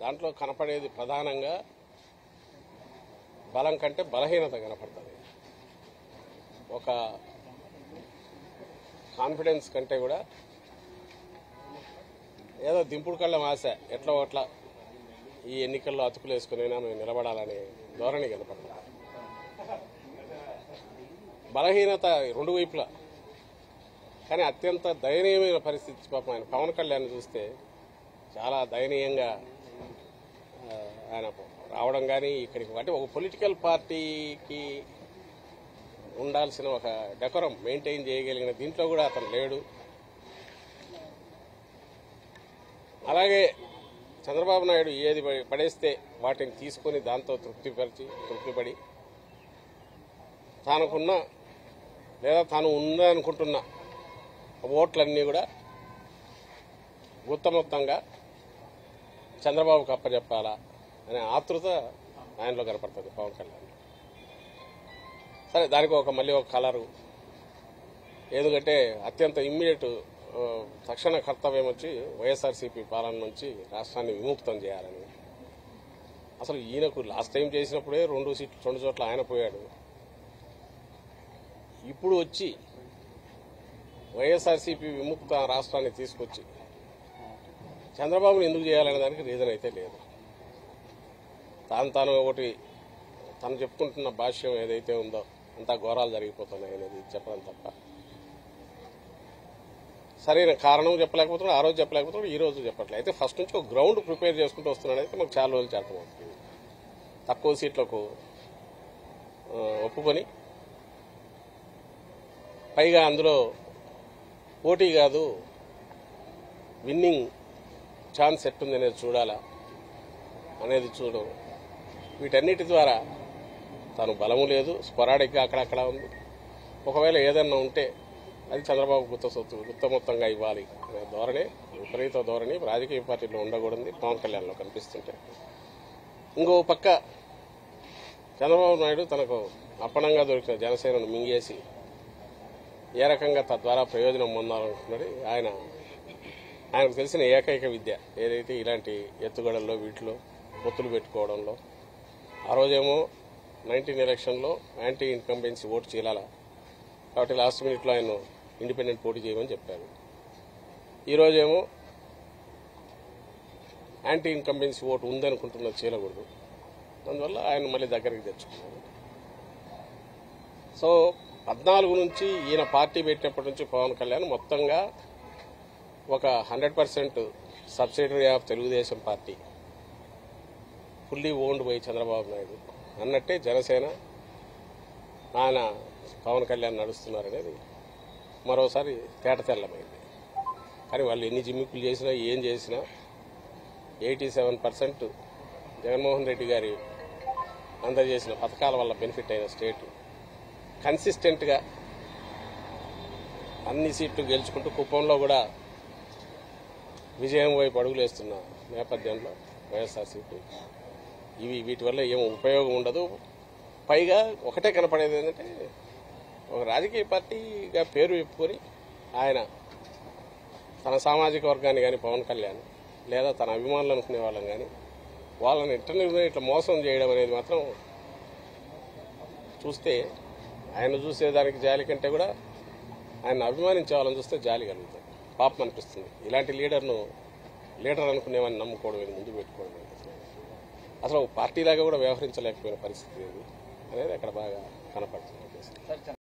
దాంట్లో కనపడేది ప్రధానంగా బలం కంటే బలహీనత కనపడుతుంది. ఒక కాన్ఫిడెన్స్ కంటే కూడా ఏదో దింపుడు కళ్ళం ఆశ, ఎట్లా అట్లా ఈ ఎన్నికల్లో అతుకులు వేసుకునైనా మేము నిలబడాలనే ధోరణి కనపడుతుంది. బలహీనత రెండు వైపులా, కానీ అత్యంత దయనీయమైన పరిస్థితి. పాపం ఆయన పవన్ కళ్యాణ్ చూస్తే చాలా దయనీయంగా ఆయన రావడం కానీ ఇక్కడికి అంటే ఒక పొలిటికల్ పార్టీకి ఉండాల్సిన ఒక డెకోరం మెయింటైన్ చేయగలిగిన దీంట్లో కూడా అతను లేడు. అలాగే చంద్రబాబు నాయుడు ఏది పడేస్తే వాటిని తీసుకొని దాంతో తృప్తిపడి తానుకున్న లేదా తాను ఉందనుకుంటున్న ఓట్లన్నీ కూడా గుత్తమొత్తంగా చంద్రబాబుకు అప్పచెప్పాలా అనే ఆతృత ఆయనలో కనపడుతుంది పవన్ కళ్యాణ్. సరే, దానికి మళ్ళీ ఒక కలరు, ఎందుకంటే అత్యంత ఇమ్మీడియట్ తక్షణ కర్తవ్యం వచ్చి వైఎస్ఆర్సీపీ పాలన నుంచి రాష్ట్రాన్ని విముక్తం చేయాలని. అసలు ఈయనకు లాస్ట్ టైం చేసినప్పుడే రెండు చోట్ల ఆయన పోయాడు. ఇప్పుడు వచ్చి వైఎస్ఆర్సీపీ విముక్త రాష్ట్రాన్ని తీసుకొచ్చి చంద్రబాబును ఎందుకు చేయాలనే దానికి రీజన్ అయితే లేదు. తాను ఒకటి తను చెప్పుకుంటున్న భాష్యం ఏదైతే ఉందో అంతా ఘోరాలు జరిగిపోతున్నాయి అనేది చెప్పడం తప్ప సరైన కారణం చెప్పలేకపోతున్నాడు. ఆ రోజు చెప్పలేకపోతున్నాడు, ఈ రోజు చెప్పట్లేదు. అయితే ఫస్ట్ నుంచి ఒక గ్రౌండ్ ప్రిపేర్ చేసుకుంటూ వస్తున్నాడు. అయితే మాకు చాలా రోజులు అర్థమవుతుంది. తక్కువ సీట్లకు ఒప్పుకొని పైగా అందులో పోటీ కాదు, విన్నింగ్ ఛాన్స్ ఎట్టుంది అనేది చూడాలా అనేది చూడడం. వీటన్నిటి ద్వారా తను బలము లేదు, స్పొరాడిక్గా అక్కడక్కడ ఉంది. ఒకవేళ ఏదన్నా ఉంటే అది చంద్రబాబు గుత్తమొత్తంగా ఇవ్వాలి అనే ధోరణి, విపరీత ధోరణి రాజకీయ పార్టీలో ఉండకూడదు పవన్ కళ్యాణ్లో కనిపిస్తుంటే. ఇంకో పక్క చంద్రబాబు నాయుడు తనకు అప్పనంగా దొరికిన జనసేనను మింగేసి ఏ రకంగా తద్వారా ప్రయోజనం పొందాలనుకున్నది ఆయనకు తెలిసిన ఏకైక విద్య ఏదైతే ఇలాంటి ఎత్తుగడల్లో వీటిలో పొత్తులు పెట్టుకోవడంలో. ఆ రోజేమో 19 ఎలక్షన్లో యాంటీ ఇన్కంబెన్సీ ఓటు చీలాల కాబట్టి లాస్ట్ మినిట్లో ఆయన ఇండిపెండెంట్ పోటీ చేయమని చెప్పారు. ఈరోజేమో యాంటీ ఇన్కంబెన్సీ ఓటు ఉందనుకుంటున్నది చీలకూడదు, అందువల్ల ఆయన మళ్ళీ దగ్గరికి తెచ్చుకున్నారు. సో 14 నుంచి ఈయన పార్టీ పెట్టినప్పటి నుంచి పవన్ కళ్యాణ్ మొత్తంగా ఒక 100% subsidiary of Telugu Desam party, fully owned by Chandrababu Naidu అన్నట్టే జనసేన ఆయన పవన్ కళ్యాణ్ నడుస్తున్నారనేది మరోసారి తేటతెల్లమైంది. కానీ వాళ్ళు ఎన్ని జిమ్మిక్కులు చేసినా ఏం చేసినా 87% జగన్మోహన్ రెడ్డి గారి అందజేసిన పథకాల వల్ల బెనిఫిట్ అయిన స్టేట్ కన్సిస్టెంట్గా అన్ని సీట్లు గెలుచుకుంటూ కుప్పంలో కూడా విజయం వైపు అడుగులేస్తున్న నేపథ్యంలో వైఎస్ఆర్సీపీ వీటి వల్ల ఏం ఉపయోగం ఉండదు. పైగా ఒకటే కనపడేది ఏంటంటే ఒక రాజకీయ పార్టీగా పేరు చెప్పుకొని ఆయన తన సామాజిక వర్గాన్ని కానీ పవన్ కళ్యాణ్ లేదా తన అభిమానులు అనుకునే వాళ్ళని కానీ వాళ్ళని ఇంటర్వ్యూలో ఇట్లా మోసం చేయడం అనేది మాత్రం చూస్తే ఆయన చూసేదానికి జాలి కంటే కూడా ఆయన అభిమానించే వాళ్ళని చూస్తే జాలి కలుగుతుంది, పాపం అనిపిస్తుంది. ఇలాంటి లీడర్ అనుకునేవాడిని నమ్ముకోవడం, ముందు పెట్టుకోవడం అసలు పార్టీలాగా కూడా వ్యవహరించలేకపోయిన పరిస్థితి అనేది అక్కడ బాగా కనపడుతుంది.